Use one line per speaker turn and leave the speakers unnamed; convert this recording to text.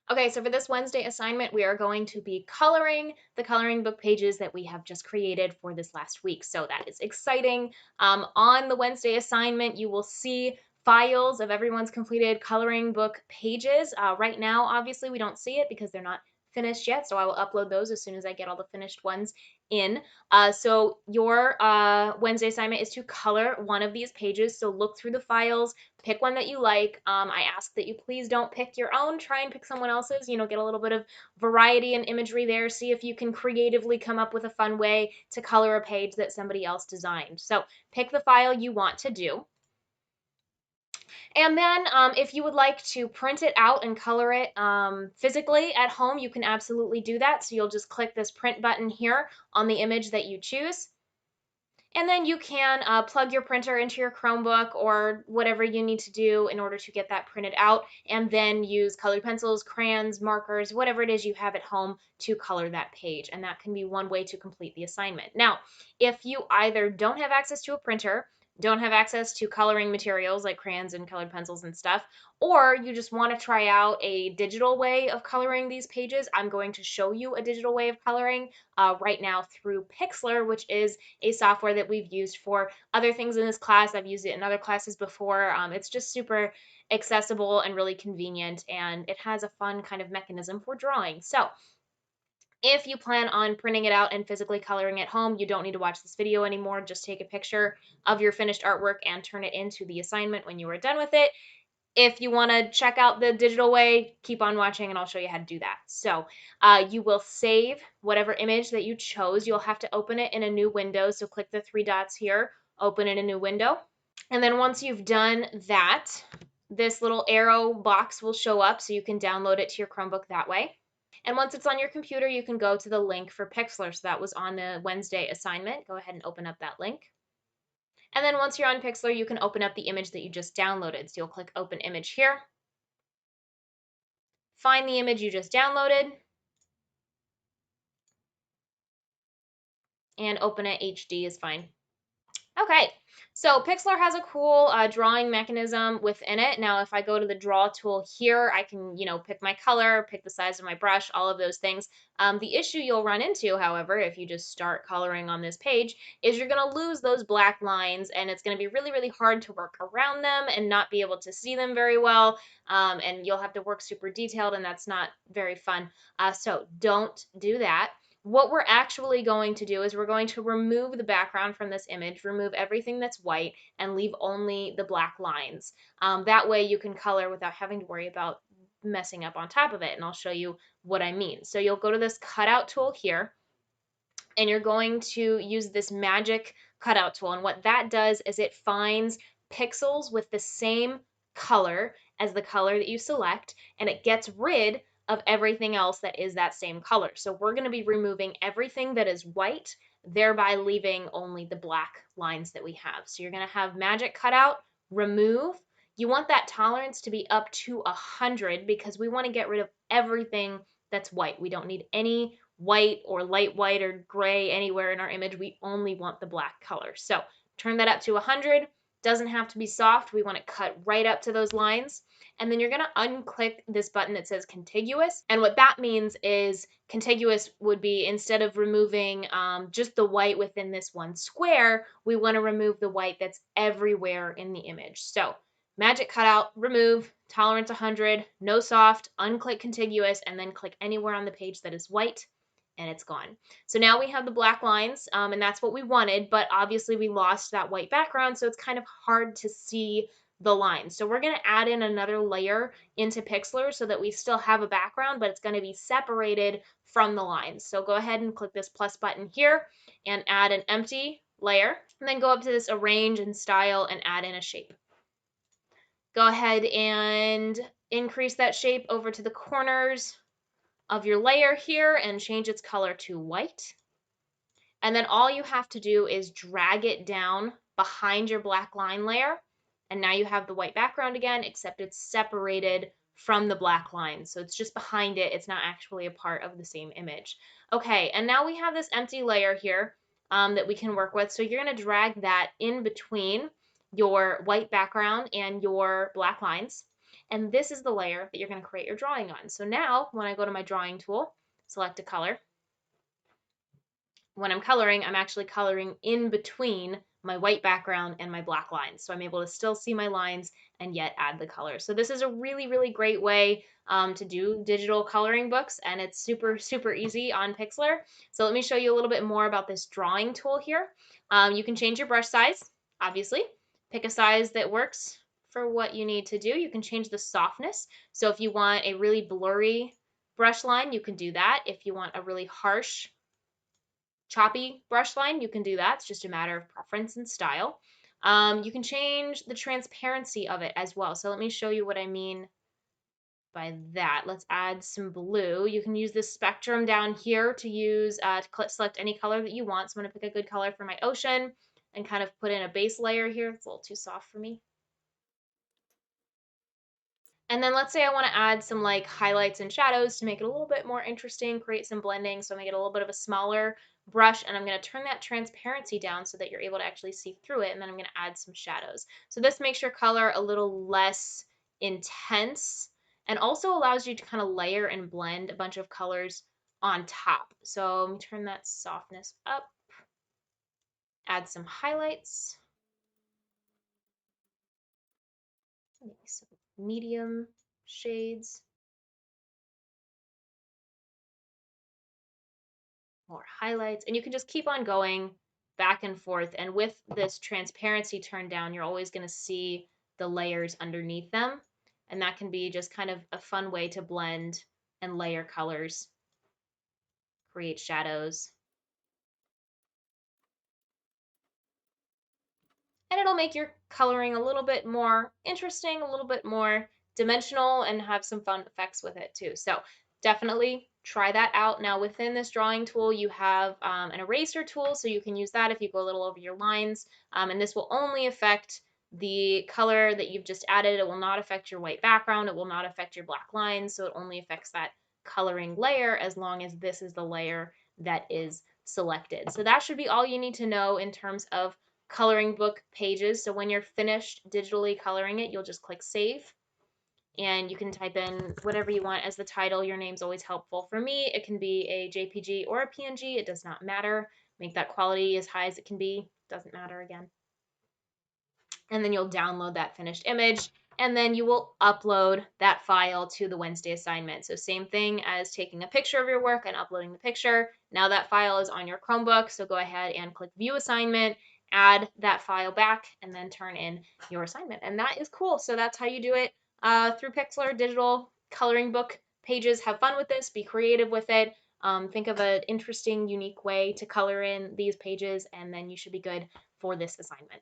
Okay, so for this Wednesday assignment, we are going to be coloring the coloring book pages that we have just created for this last week. So that is exciting. On the Wednesday assignment, you will see files of everyone's completed coloring book pages. Right now, obviously, we don't see it because they're not finished yet. So I will upload those as soon as I get all the finished ones in. So your Wednesday assignment is to color one of these pages. So look through the files, pick one that you like. I ask that you please don't pick your own. Try and pick someone else's. Get a little bit of variety and imagery there. See if you can creatively come up with a fun way to color a page that somebody else designed. So pick the file you want to do. And then if you would like to print it out and color it physically at home, you can absolutely do that. So you'll just click this print button here on the image that you choose. And then you can plug your printer into your Chromebook or whatever you need to do in order to get that printed out, and then use colored pencils, crayons, markers, whatever it is you have at home to color that page. And that can be one way to complete the assignment. Now, if you either don't have access to a printer, don't have access to coloring materials like crayons and colored pencils and stuff, or you just want to try out a digital way of coloring these pages, I'm going to show you a digital way of coloring right now through Pixlr, which is a software that we've used for other things in this class. I've used it in other classes before. It's just super accessible and really convenient, and it has a fun kind of mechanism for drawing. So if you plan on printing it out and physically coloring at home, you don't need to watch this video anymore. Just take a picture of your finished artwork and turn it into the assignment when you are done with it. If you want to check out the digital way, keep on watching and I'll show you how to do that. So you will save whatever image that you chose. You'll have to open it in a new window. So click the three dots here, open in a new window. And then once you've done that, this little arrow box will show up so you can download it to your Chromebook that way. And once it's on your computer, you can go to the link for Pixlr. So that was on the Wednesday assignment. Go ahead and open up that link. And then once you're on Pixlr, you can open up the image that you just downloaded. So you'll click Open Image here. Find the image you just downloaded. And open it. HD is fine. Okay, so Pixlr has a cool drawing mechanism within it. Now, if I go to the draw tool here, I can, pick my color, pick the size of my brush, all of those things. The issue you'll run into, however, if you just start coloring on this page, is you're going to lose those black lines, and it's going to be really, really hard to work around them and not be able to see them very well. And you'll have to work super detailed, and that's not very fun. So don't do that. What we're actually going to do is we're going to remove the background from this image, remove everything that's white, and leave only the black lines. That way you can color without having to worry about messing up on top of it, and I'll show you what I mean. So you'll go to this cutout tool here, and you're going to use this magic cutout tool, and what that does is it finds pixels with the same color as the color that you select, and it gets rid of everything else that is that same color. So we're going to be removing everything that is white, thereby leaving only the black lines that we have. So you're going to have magic cutout, remove. You want that tolerance to be up to 100 because we want to get rid of everything that's white. We don't need any white or light white or gray anywhere in our image. We only want the black color. So turn that up to 100. Doesn't have to be soft. We want to cut right up to those lines. And then you're going to unclick this button that says contiguous. And what that means is contiguous would be, instead of removing just the white within this one square, we want to remove the white that's everywhere in the image. So magic cutout, remove, tolerance 100, no soft, unclick contiguous, and then click anywhere on the page that is white, and it's gone. So now we have the black lines, and that's what we wanted, but obviously we lost that white background, so it's kind of hard to see the lines. So we're going to add in another layer into Pixlr so that we still have a background, but it's going to be separated from the lines. So go ahead and click this plus button here and add an empty layer, and then go up to this arrange and style and add in a shape. Go ahead and increase that shape over to the corners of your layer here and change its color to white. And then all you have to do is drag it down behind your black line layer. And now you have the white background again, except it's separated from the black line. So it's just behind it. It's not actually a part of the same image. Okay, and now we have this empty layer here that we can work with. So you're going to drag that in between your white background and your black lines. And this is the layer that you're going to create your drawing on. So now when I go to my drawing tool, select a color, when I'm coloring, I'm actually coloring in between my white background and my black lines. So I'm able to still see my lines and yet add the color. So this is a really, really great way to do digital coloring books, and it's super, super easy on Pixlr. So let me show you a little bit more about this drawing tool here. You can change your brush size, obviously. Pick a size that works for what you need to do. You can change the softness. So if you want a really blurry brush line, you can do that. If you want a really harsh choppy brush line, you can do that. It's just a matter of preference and style. You can change the transparency of it as well. So let me show you what I mean by that. Let's add some blue. You can use this spectrum down here to use to select any color that you want. So I'm going to pick a good color for my ocean and kind of put in a base layer here. It's a little too soft for me. And then let's say I want to add some like highlights and shadows to make it a little bit more interesting, create some blending. So make it a little bit of a smaller brush, and I'm going to turn that transparency down so that you're able to actually see through it. And then I'm going to add some shadows. So this makes your color a little less intense and also allows you to kind of layer and blend a bunch of colors on top. So let me turn that softness up, add some highlights, maybe some medium shades. More highlights, and you can just keep on going back and forth. And with this transparency turned down, you're always going to see the layers underneath them. And that can be just kind of a fun way to blend and layer colors, create shadows. And it'll make your coloring a little bit more interesting, a little bit more dimensional, and have some fun effects with it too. So definitely try that out. Now within this drawing tool, you have an eraser tool, so you can use that if you go a little over your lines, and this will only affect the color that you've just added. It will not affect your white background. It will not affect your black lines, so it only affects that coloring layer as long as this is the layer that is selected. So that should be all you need to know in terms of coloring book pages. So when you're finished digitally coloring it, you'll just click save, and you can type in whatever you want as the title. Your name's always helpful. For me, it can be a JPG or a PNG. It does not matter. Make that quality as high as it can be. Doesn't matter again. And then you'll download that finished image, and then you will upload that file to the Wednesday assignment. So same thing as taking a picture of your work and uploading the picture. Now that file is on your Chromebook, so go ahead and click View Assignment, add that file back, and then turn in your assignment. And that is cool. So that's how you do it through Pixlr digital coloring book pages. Have fun with this. Be creative with it. Think of an interesting, unique way to color in these pages, and then you should be good for this assignment.